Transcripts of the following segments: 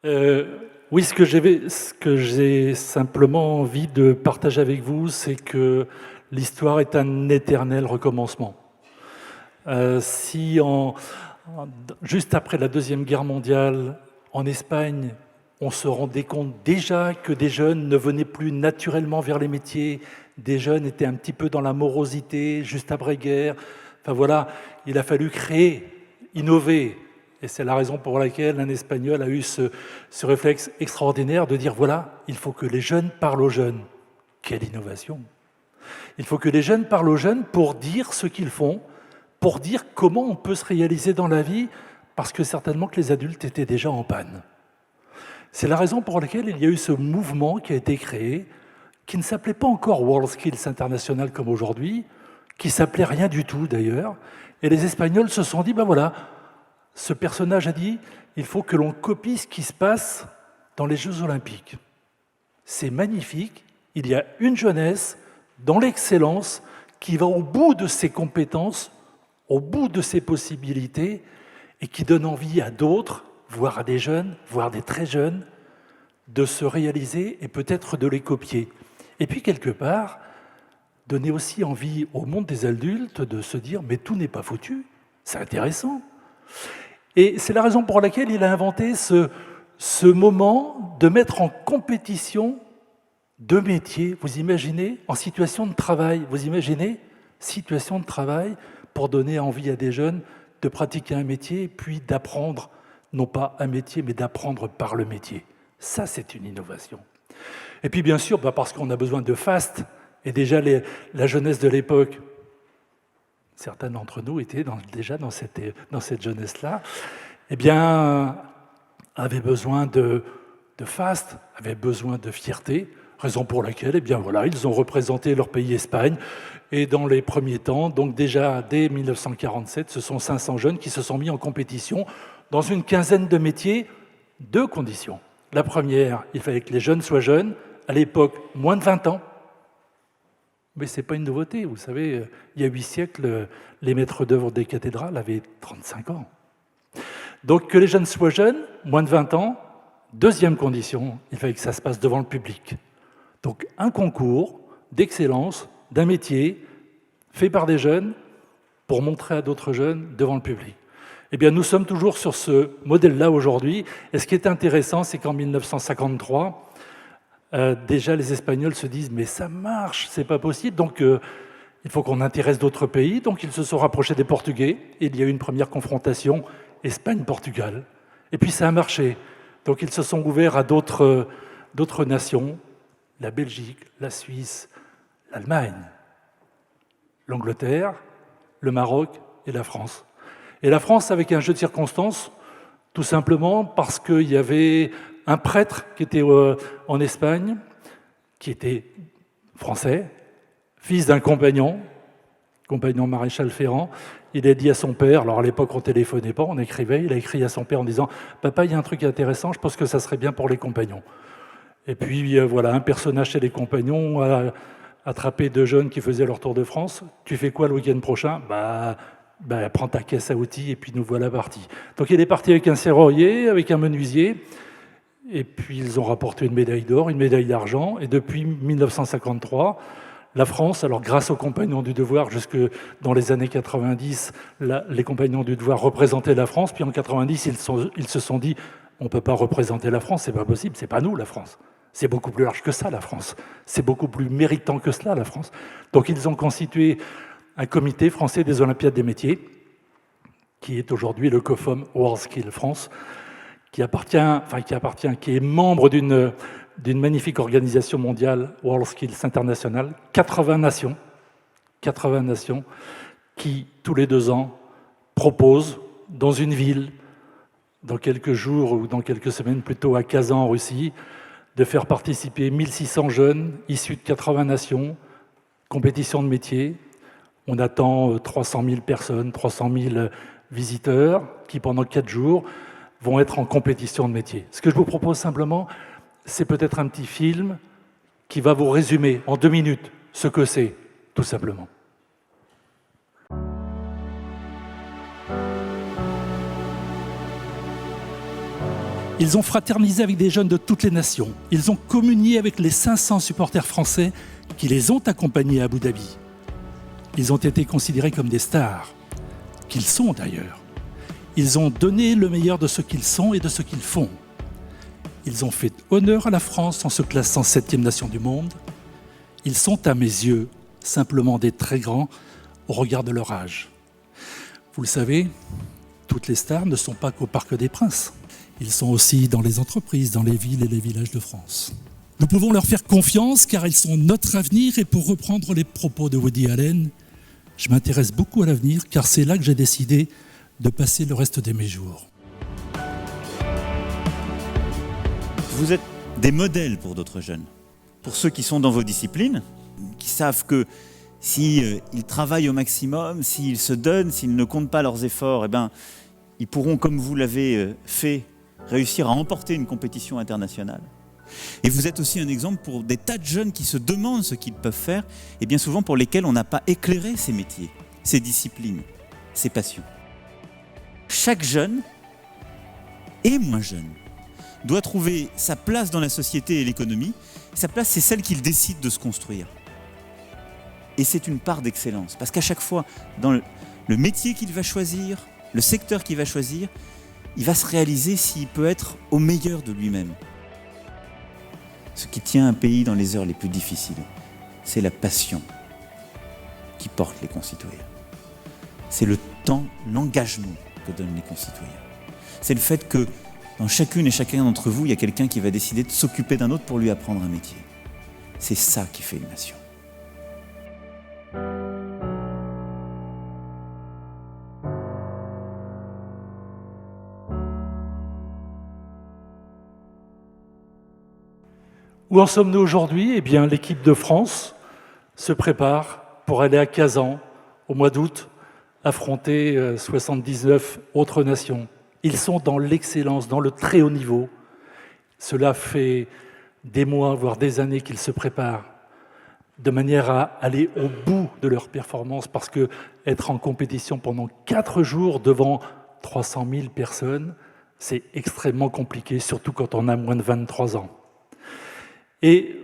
Oui, ce que j'ai simplement envie de partager avec vous, c'est que l'histoire est un éternel recommencement. Si juste après la Deuxième Guerre mondiale, en Espagne, on se rendait compte déjà que des jeunes ne venaient plus naturellement vers les métiers, des jeunes étaient un petit peu dans la morosité, juste après-guerre. Enfin voilà, il a fallu créer, innover. Et c'est la raison pour laquelle un Espagnol a eu ce réflexe extraordinaire de dire, voilà, il faut que les jeunes parlent aux jeunes. Quelle innovation! Il faut que les jeunes parlent aux jeunes pour dire ce qu'ils font, pour dire comment on peut se réaliser dans la vie, parce que certainement que les adultes étaient déjà en panne. C'est la raison pour laquelle il y a eu ce mouvement qui a été créé, qui ne s'appelait pas encore WorldSkills International comme aujourd'hui, qui s'appelait rien du tout d'ailleurs, et les Espagnols se sont dit, ben voilà, ce personnage a dit, il faut que l'on copie ce qui se passe dans les Jeux Olympiques. C'est magnifique, il y a une jeunesse dans l'excellence qui va au bout de ses compétences, au bout de ses possibilités, et qui donne envie à d'autres, voire à des jeunes, voire des très jeunes, de se réaliser et peut-être de les copier. Et puis quelque part, donner aussi envie au monde des adultes de se dire « mais tout n'est pas foutu, c'est intéressant ». Et c'est la raison pour laquelle il a inventé ce moment de mettre en compétition deux métiers, vous imaginez, en situation de travail, vous imaginez, situation de travail pour donner envie à des jeunes de pratiquer un métier, puis d'apprendre, non pas un métier, mais d'apprendre par le métier. Ça, c'est une innovation. Et puis bien sûr, parce qu'on a besoin de fast, et déjà la jeunesse de l'époque, certains d'entre nous étaient déjà dans cette jeunesse-là, eh bien, avaient besoin de fast, avaient besoin de fierté, raison pour laquelle, eh bien voilà, ils ont représenté leur pays Espagne. Et dans les premiers temps, donc déjà dès 1947, ce sont 500 jeunes qui se sont mis en compétition dans une quinzaine de métiers, deux conditions. La première, il fallait que les jeunes soient jeunes, à l'époque moins de 20 ans. Mais ce n'est pas une nouveauté, vous savez, il y a 8 siècles, les maîtres d'œuvre des cathédrales avaient 35 ans. Donc que les jeunes soient jeunes, moins de 20 ans. Deuxième condition, il fallait que ça se passe devant le public. Donc un concours d'excellence d'un métier fait par des jeunes pour montrer à d'autres jeunes devant le public. Eh bien, nous sommes toujours sur ce modèle-là aujourd'hui. Et ce qui est intéressant, c'est qu'en 1953, déjà les Espagnols se disent « mais ça marche, c'est pas possible ». Donc il faut qu'on intéresse d'autres pays. Donc ils se sont rapprochés des Portugais. Et il y a eu une première confrontation Espagne-Portugal. Et puis ça a marché. Donc ils se sont ouverts à d'autres nations, la Belgique, la Suisse, l'Allemagne, l'Angleterre, le Maroc et la France. Et la France avec un jeu de circonstances, tout simplement parce qu'il y avait un prêtre qui était en Espagne, qui était français, fils d'un compagnon maréchal Ferrand. Il a dit à son père, alors à l'époque on ne téléphonait pas, on écrivait, il a écrit à son père en disant « Papa, il y a un truc intéressant, je pense que ça serait bien pour les compagnons ». Et puis voilà, un personnage chez les compagnons a attrapé deux jeunes qui faisaient leur tour de France. « Tu fais quoi le week-end prochain ?» Prends ta caisse à outils et puis nous voilà partis. Donc il est parti avec un serrurier, avec un menuisier, et puis ils ont rapporté une médaille d'or, une médaille d'argent, et depuis 1953, la France, alors grâce aux Compagnons du Devoir, jusque dans les années 90, les Compagnons du Devoir représentaient la France, puis en 90, ils se sont dit on ne peut pas représenter la France, c'est pas possible, c'est pas nous la France. C'est beaucoup plus large que ça, la France. C'est beaucoup plus méritant que cela, la France. Donc ils ont constitué un comité français des Olympiades des métiers, qui est aujourd'hui le COFOM WorldSkills France, qui est membre d'une magnifique organisation mondiale, WorldSkills International, 80 nations qui, tous les 2 ans, proposent dans une ville, dans quelques jours ou dans quelques semaines, plutôt à Kazan en Russie, de faire participer 1600 jeunes issus de 80 nations, compétition de métiers. On attend 300 000 personnes, 300 000 visiteurs qui, pendant 4 jours, vont être en compétition de métier. Ce que je vous propose simplement, c'est peut-être un petit film qui va vous résumer en 2 minutes ce que c'est, tout simplement. Ils ont fraternisé avec des jeunes de toutes les nations. Ils ont communié avec les 500 supporters français qui les ont accompagnés à Abu Dhabi. Ils ont été considérés comme des stars, qu'ils sont d'ailleurs. Ils ont donné le meilleur de ce qu'ils sont et de ce qu'ils font. Ils ont fait honneur à la France en se classant 7e nation du monde. Ils sont, à mes yeux, simplement des très grands au regard de leur âge. Vous le savez, toutes les stars ne sont pas qu'au Parc des Princes. Ils sont aussi dans les entreprises, dans les villes et les villages de France. Nous pouvons leur faire confiance car ils sont notre avenir et pour reprendre les propos de Woody Allen, je m'intéresse beaucoup à l'avenir car c'est là que j'ai décidé de passer le reste de mes jours. Vous êtes des modèles pour d'autres jeunes, pour ceux qui sont dans vos disciplines, qui savent que s'ils travaillent au maximum, s'ils se donnent, s'ils ne comptent pas leurs efforts, eh ben, ils pourront, comme vous l'avez fait, réussir à emporter une compétition internationale. Et vous êtes aussi un exemple pour des tas de jeunes qui se demandent ce qu'ils peuvent faire et bien souvent pour lesquels on n'a pas éclairé ces métiers, ces disciplines, ces passions. Chaque jeune, et moins jeune, doit trouver sa place dans la société et l'économie. Sa place, c'est celle qu'il décide de se construire. Et c'est une part d'excellence, parce qu'à chaque fois, dans le métier qu'il va choisir, le secteur qu'il va choisir, il va se réaliser s'il peut être au meilleur de lui-même. Ce qui tient un pays dans les heures les plus difficiles, c'est la passion qui porte les concitoyens. C'est le temps, l'engagement que donnent les concitoyens. C'est le fait que dans chacune et chacun d'entre vous, il y a quelqu'un qui va décider de s'occuper d'un autre pour lui apprendre un métier. C'est ça qui fait une nation. Où en sommes-nous aujourd'hui? Eh bien, l'équipe de France se prépare pour aller à Kazan au mois d'août, affronter 79 autres nations. Ils sont dans l'excellence, dans le très haut niveau. Cela fait des mois, voire des années qu'ils se préparent de manière à aller au bout de leur performance, parce que être en compétition pendant 4 jours devant 300 000 personnes, c'est extrêmement compliqué, surtout quand on a moins de 23 ans. Et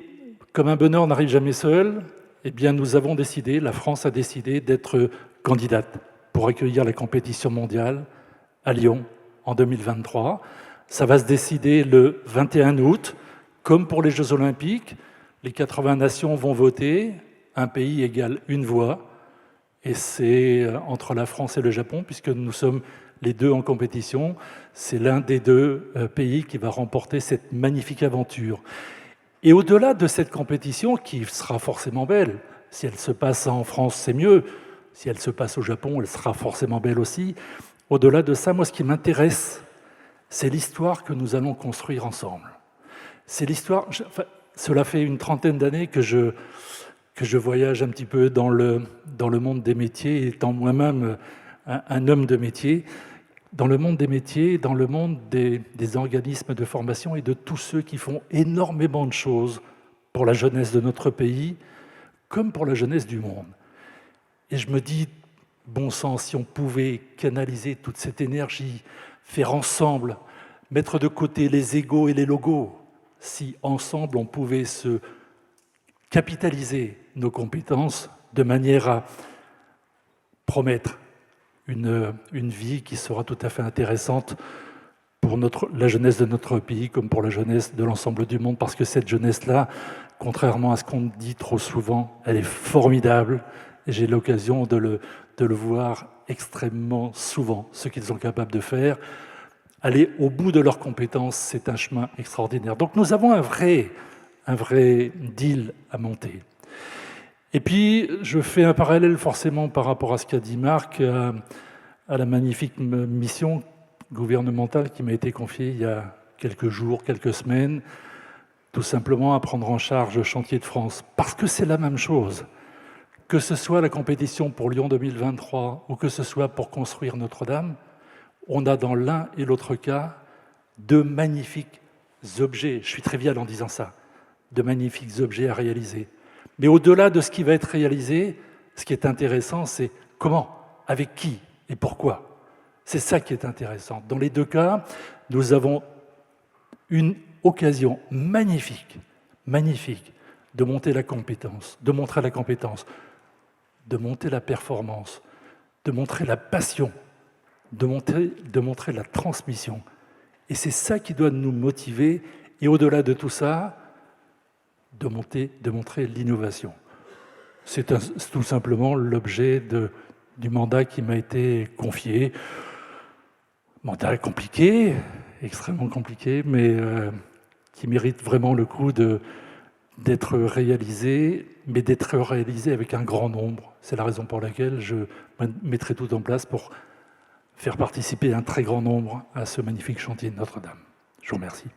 comme un bonheur n'arrive jamais seul, eh bien nous avons décidé, la France a décidé d'être candidate pour accueillir la compétition mondiale à Lyon en 2023. Ça va se décider le 21 août, comme pour les Jeux Olympiques. Les 80 nations vont voter, un pays égale une voix, et c'est entre la France et le Japon, puisque nous sommes les deux en compétition, c'est l'un des deux pays qui va remporter cette magnifique aventure. Et au-delà de cette compétition, qui sera forcément belle, si elle se passe en France, c'est mieux. Si elle se passe au Japon, elle sera forcément belle aussi. Au-delà de ça, moi, ce qui m'intéresse, c'est l'histoire que nous allons construire ensemble. C'est l'histoire... cela fait une trentaine d'années que je voyage un petit peu dans le monde des métiers, étant moi-même un homme de métier. Dans le monde des métiers, dans le monde des organismes de formation et de tous ceux qui font énormément de choses pour la jeunesse de notre pays, comme pour la jeunesse du monde. Et je me dis, bon sang, si on pouvait canaliser toute cette énergie, faire ensemble, mettre de côté les égos et les logos, si ensemble on pouvait se capitaliser nos compétences de manière à promettre une vie qui sera tout à fait intéressante pour la jeunesse de notre pays comme pour la jeunesse de l'ensemble du monde, parce que cette jeunesse-là, contrairement à ce qu'on dit trop souvent, elle est formidable, et j'ai l'occasion de le voir extrêmement souvent, ce qu'ils sont capables de faire. Aller au bout de leurs compétences, c'est un chemin extraordinaire. Donc nous avons un vrai deal à monter. Et puis, je fais un parallèle forcément par rapport à ce qu'a dit Marc, à la magnifique mission gouvernementale qui m'a été confiée il y a quelques jours, quelques semaines, tout simplement à prendre en charge le chantier de France. Parce que c'est la même chose. Que ce soit la compétition pour Lyon 2023 ou que ce soit pour construire Notre-Dame, on a dans l'un et l'autre cas de magnifiques objets. Je suis trivial en disant ça. De magnifiques objets à réaliser. Mais au-delà de ce qui va être réalisé, ce qui est intéressant, c'est comment, avec qui et pourquoi. C'est ça qui est intéressant. Dans les deux cas, nous avons une occasion magnifique, magnifique, de monter la compétence, de montrer la compétence, de monter la performance, de montrer la passion, de montrer la transmission. Et c'est ça qui doit nous motiver, et au-delà de tout ça, de montrer l'innovation. C'est tout simplement l'objet du mandat qui m'a été confié. Mandat compliqué, extrêmement compliqué, mais qui mérite vraiment le coup d'être réalisé, mais d'être réalisé avec un grand nombre. C'est la raison pour laquelle je mettrai tout en place pour faire participer un très grand nombre à ce magnifique chantier de Notre-Dame. Je vous remercie.